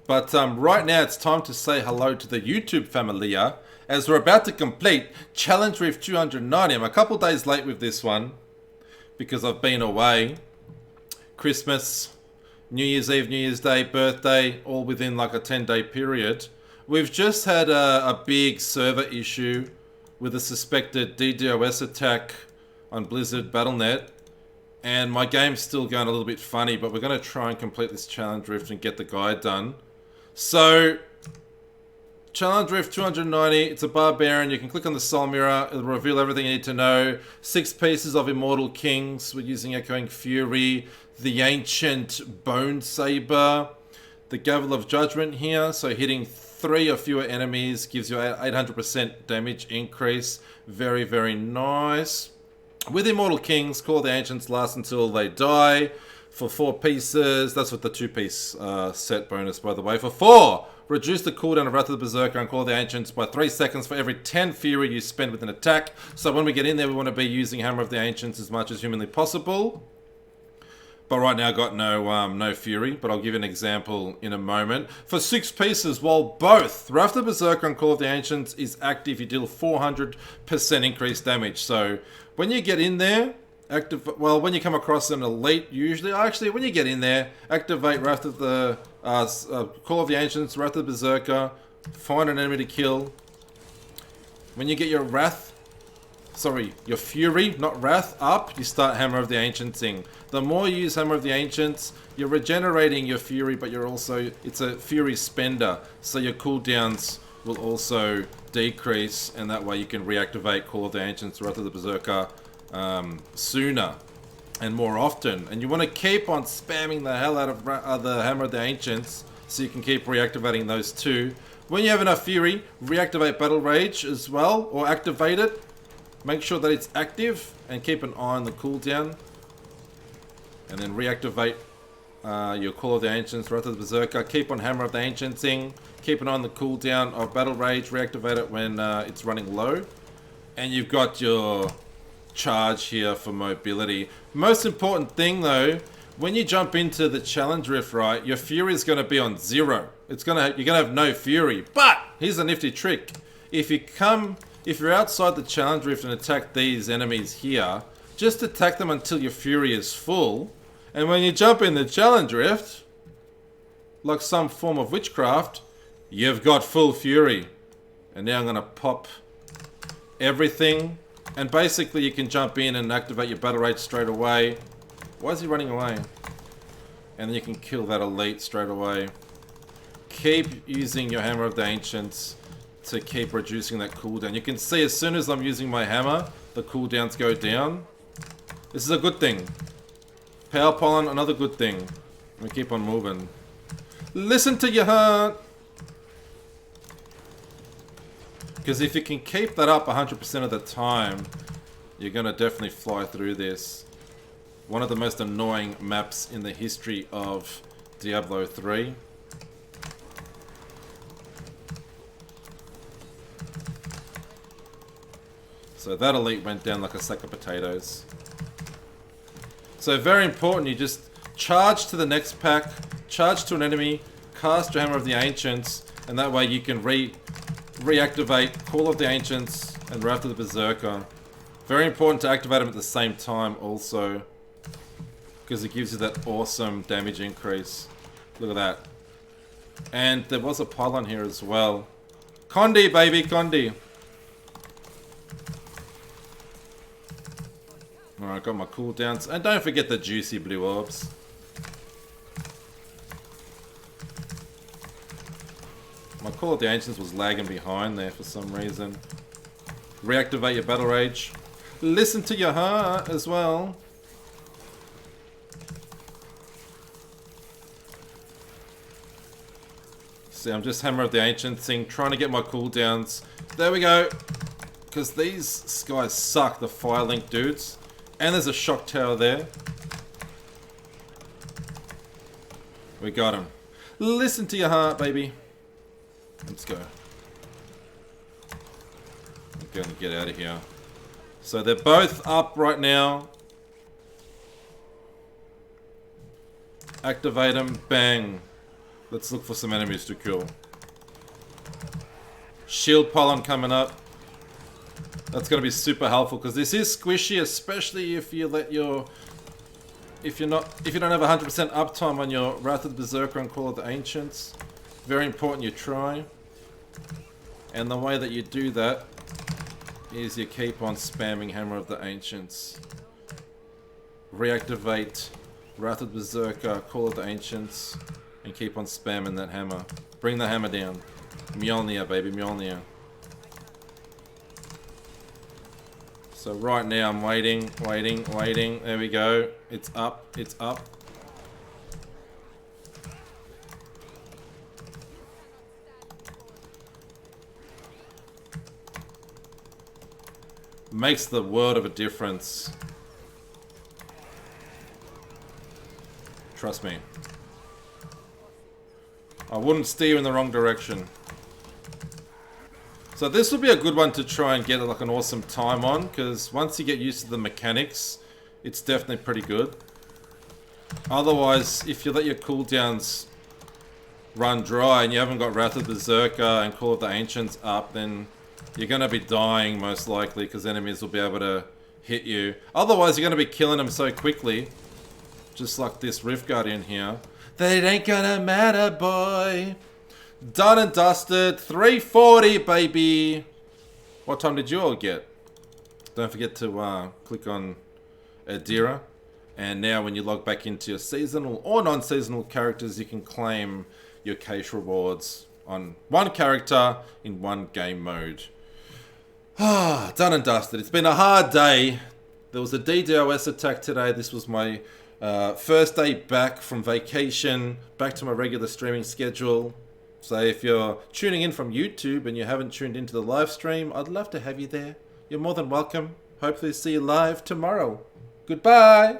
But right now it's time to say hello to the YouTube familia, as we're about to complete Challenge Rift 290. I'm a couple days late with this one because I've been away. Christmas, New Year's Eve, New Year's Day, birthday, all within like a 10-day period. We've just had a big server issue with a suspected DDoS attack on Blizzard Battle.net. And my game's still going a little bit funny, but we're going to try and complete this Challenge Rift and get the guide done. So, Challenge Rift 290, it's a Barbarian. You can click on the Soul Mirror, it'll reveal everything you need to know. 6 pieces of Immortal Kings. We're using Echoing Fury, the Ancient Bone Saber, the Gavel of Judgment here. So hitting 3 or fewer enemies gives you 800% damage increase. Very, very nice. With Immortal Kings, Call the Ancients last until they die. For 4 pieces, that's with the 2-piece set bonus, by the way. For 4, reduce the cooldown of Wrath of the Berserker and Call the Ancients by 3 seconds for every 10 Fury you spend with an attack. So when we get in there, we want to be using Hammer of the Ancients as much as humanly possible. But right now, I've got no Fury, but I'll give you an example in a moment. For 6 pieces, while both Wrath of the Berserker and Call of the Ancients is active, you deal 400% increased damage. So when you get in there, when you come across an elite, usually, actually, when you get in there, activate Wrath of the Call of the Ancients, Wrath of the Berserker, find an enemy to kill. When you get your your Fury, not Wrath, up, you start Hammer of the Ancientsing. The more you use Hammer of the Ancients, you're regenerating your Fury, but it's a Fury spender, so your cooldowns will also decrease, and that way you can reactivate Call of the Ancients, Wrath of the Berserker, sooner and more often. And you want to keep on spamming the hell out of the Hammer of the Ancients so you can keep reactivating those 2. When you have enough Fury, reactivate Battle Rage as well, or activate it. Make sure that it's active and keep an eye on the cooldown. And then reactivate your Call of the Ancients, Wrath of the Berserker. Keep on Hammer of the Ancientsing. Keep an eye on the cooldown of Battle Rage. Reactivate it when it's running low. And you've got your charge here for mobility. Most important thing though, when you jump into the Challenge Rift, right, your Fury is going to be on 0. You're going to have no Fury. But here's a nifty trick. If you're outside the Challenge Rift and attack these enemies here, just attack them until your Fury is full. And when you jump in the Challenge Rift, like some form of witchcraft, you've got full Fury. And now I'm going to pop everything. And basically you can jump in and activate your Battle Rage straight away. Why is he running away? And then you can kill that elite straight away. Keep using your Hammer of the Ancients to keep reducing that cooldown. You can see as soon as I'm using my hammer, the cooldowns go down. This is a good thing. Power Pollen, another good thing. We keep on moving. Listen to your heart! Because if you can keep that up 100% of the time, you're going to definitely fly through this. One of the most annoying maps in the history of Diablo 3. So that elite went down like a sack of potatoes. So very important, you just charge to the next pack, charge to an enemy, cast your Hammer of the Ancients, and that way you can reactivate Call of the Ancients and Wrath of the Berserker. Very important to activate them at the same time also, because it gives you that awesome damage increase. Look at that. And there was a pylon here as well. Condi, baby, Condi. Alright, got my cooldowns. And don't forget the juicy blue orbs. My Call of the Ancients was lagging behind there for some reason. Reactivate your Battle Rage. Listen to your heart as well. See, I'm just Hammer of the Ancientsing, trying to get my cooldowns. There we go. Because these guys suck, the Firelink dudes. And there's a shock tower there. We got him. Listen to your heart, baby. Let's go. I'm going to get out of here. So they're both up right now. Activate them. Bang. Let's look for some enemies to kill. Shield pollen coming up. That's going to be super helpful because this is squishy, especially if you let your... If you don't have 100% uptime on your Wrath of the Berserker and Call of the Ancients. Very important you try. And the way that you do that is you keep on spamming Hammer of the Ancients. Reactivate Wrath of the Berserker, Call of the Ancients, and keep on spamming that hammer. Bring the hammer down. Mjolnir, baby, Mjolnir. So right now I'm waiting. There we go. It's up, it's up. Makes the world of a difference. Trust me. I wouldn't steer in the wrong direction. So this will be a good one to try and get like an awesome time on, because once you get used to the mechanics, it's definitely pretty good. Otherwise, if you let your cooldowns run dry and you haven't got Wrath of Berserker and Call of the Ancients up, then you're going to be dying most likely, because enemies will be able to hit you. Otherwise, you're going to be killing them so quickly, just like this Rift Guardian here, that it ain't gonna matter, boy. Done and dusted. 340, baby. What time did you all get? Don't forget to click on Adira. And now when you log back into your seasonal or non-seasonal characters, you can claim your cache rewards on one character in one game mode. Done and dusted. It's been a hard day. There was a DDoS attack today. This was my first day back from vacation, back to my regular streaming schedule. So if you're tuning in from YouTube and you haven't tuned into the live stream, I'd love to have you there. You're more than welcome. Hopefully see you live tomorrow. Goodbye.